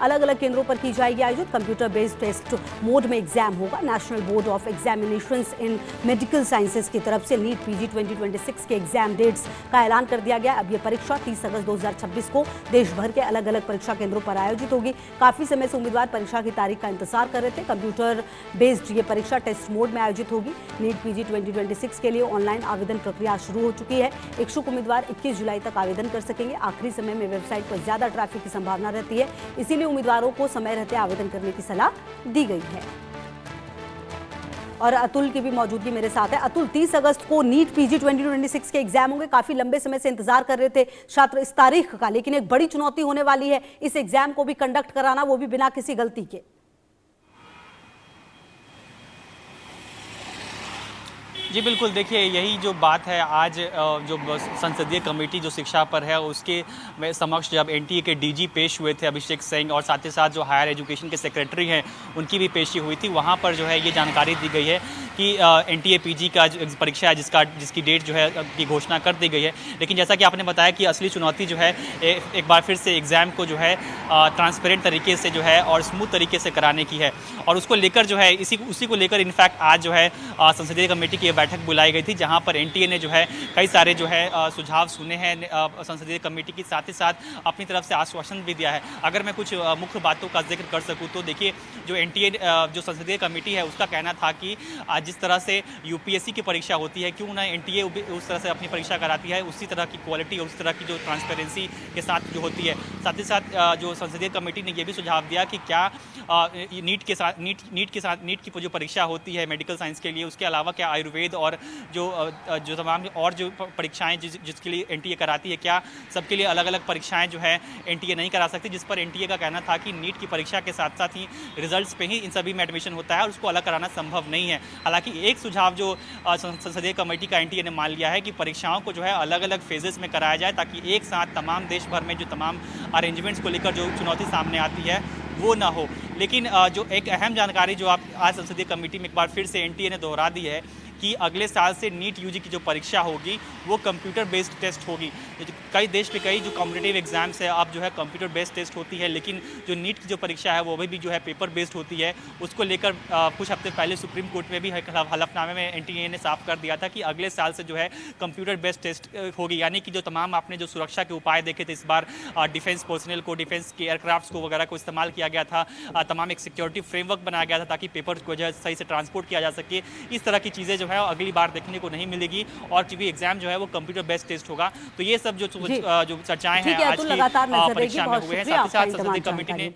अलग अलग केंद्रों पर की जाएगी आयोजित। कंप्यूटर बेस्ड टेस्ट मोड में एग्जाम होगा। National board of examinations in medical sciences की तरफ से नीट पीजी 2026 के एग्जाम डेट्स का ऐलान कर दिया गया। अब यह परीक्षा 30 अगस्त 2026 को देश भर के अलग अलग परीक्षा केंद्रों पर आयोजित होगी। काफी समय से उम्मीदवार परीक्षा की तारीख का इंतजार कर रहे थे। कंप्यूटर बेस्ड ये परीक्षा टेस्ट मोड में आयोजित होगी। नीट पीजी 2026 के लिए ऑनलाइन आवेदन प्रक्रिया शुरू हो चुकी है। इच्छुक उम्मीदवार 21 जुलाई तक आवेदन कर सकेंगे। आखिरी समय में वेबसाइट पर ज्यादा ट्रैफिक की संभावना रहती है, इसीलिए उम्मीदवारों को समय रहते आवेदन करने की सलाह दी गई है। और अतुल की भी मौजूदगी मेरे साथ है। अतुल, 30 अगस्त को नीट पीजी 2026 के एग्जाम होंगे। काफी लंबे समय से इंतजार कर रहे थे छात्र इस तारीख का, लेकिन एक बड़ी चुनौती होने वाली है इस एग्जाम को भी कंडक्ट कराना, वो भी बिना किसी गलती के। जी बिल्कुल, देखिए यही जो बात है आज जो संसदीय कमेटी जो शिक्षा पर है उसके समक्ष जब एनटीए के डीजी पेश हुए थे अभिषेक सिंह, और साथ ही साथ जो हायर एजुकेशन के सेक्रेटरी हैं उनकी भी पेशी हुई थी, वहाँ पर जो है ये जानकारी दी गई है कि एनटीए पीजी का जो परीक्षा है जिसकी डेट जो है की घोषणा कर दी गई है। लेकिन जैसा कि आपने बताया कि असली चुनौती जो है एक बार फिर से एग्ज़ाम को जो है ट्रांसपेरेंट तरीके से जो है और स्मूथ तरीके से कराने की है, और उसको लेकर जो है उसी को लेकर इनफैक्ट आज जो है संसदीय कमेटी की बैठक बुलाई गई थी, जहां पर एनटीए ने जो है कई सारे जो है सुझाव सुने हैं संसदीय कमेटी की, साथ ही साथ अपनी तरफ से आश्वासन भी दिया है। अगर मैं कुछ मुख्य बातों का जिक्र कर सकूं तो देखिए, जो एनटीए जो संसदीय कमेटी है उसका कहना था कि जिस तरह से यूपीएससी की परीक्षा होती है, क्यों ना एनटीए उस तरह से अपनी परीक्षा कराती है, उसी तरह की क्वालिटी और उस तरह की जो ट्रांसपेरेंसी के साथ जो होती है। साथ ही साथ जो संसदीय कमेटी ने यह भी सुझाव दिया कि क्या नीट की जो परीक्षा होती है मेडिकल साइंस के लिए, उसके अलावा क्या आयुर्वेद और जो तमाम और जो परीक्षाएं जिसके लिए एनटीए कराती है, क्या सबके लिए अलग अलग परीक्षाएं जो है एनटीए नहीं करा सकती, जिस पर एनटीए का कहना था कि नीट की परीक्षा के साथ साथ ही रिजल्ट्स पे ही इन सभी में एडमिशन होता है और उसको अलग कराना संभव नहीं है। हालांकि एक सुझाव जो संसदीय कमेटी का एनटीए ने मान लिया है कि परीक्षाओं को जो है अलग अलग फेजेस में कराया जाए, ताकि एक साथ तमाम देश भर में जो तमाम अरेंजमेंट्स को लेकर जो चुनौती सामने आती है वो ना हो। लेकिन जो एक अहम जानकारी जो आप आज संसदीय कमेटी में एक बार फिर से एनटीए ने दोहरा दी है कि अगले साल से नीट यूजी की जो परीक्षा होगी वो कंप्यूटर बेस्ड टेस्ट होगी। कई देश में कई जो कॉम्पिटिटिव एग्जाम्स है अब जो है कंप्यूटर बेस्ड टेस्ट होती है, लेकिन जो नीट की जो परीक्षा है वो भी जो है पेपर बेस्ड होती है। उसको लेकर कुछ हफ्ते पहले सुप्रीम कोर्ट में भी हलफनामे में एनटीए ने साफ कर दिया था कि अगले साल से जो है कंप्यूटर बेस्ड टेस्ट होगी, यानी कि जो तमाम आपने जो सुरक्षा के उपाय देखे थे इस बार डिफेंस पर्सनल को, डिफेंस के एयरक्राफ्ट को वगैरह को इस्तेमाल किया गया था, तमाम एक सिक्योरिटी फ्रेमवर्क बनाया गया था ताकि पेपर को जो है सही से ट्रांसपोर्ट किया जा सके। इस तरह की चीज़ें जो है अगली बार देखने को नहीं मिलेगी, और चूंकि एग्जाम जो है वो कंप्यूटर बेस्ड टेस्ट होगा। तो ये सब जो चर्चाएं हैं आज की परीक्षा में हुए हैं, साथ ही साथ संसदीय कमेटी ने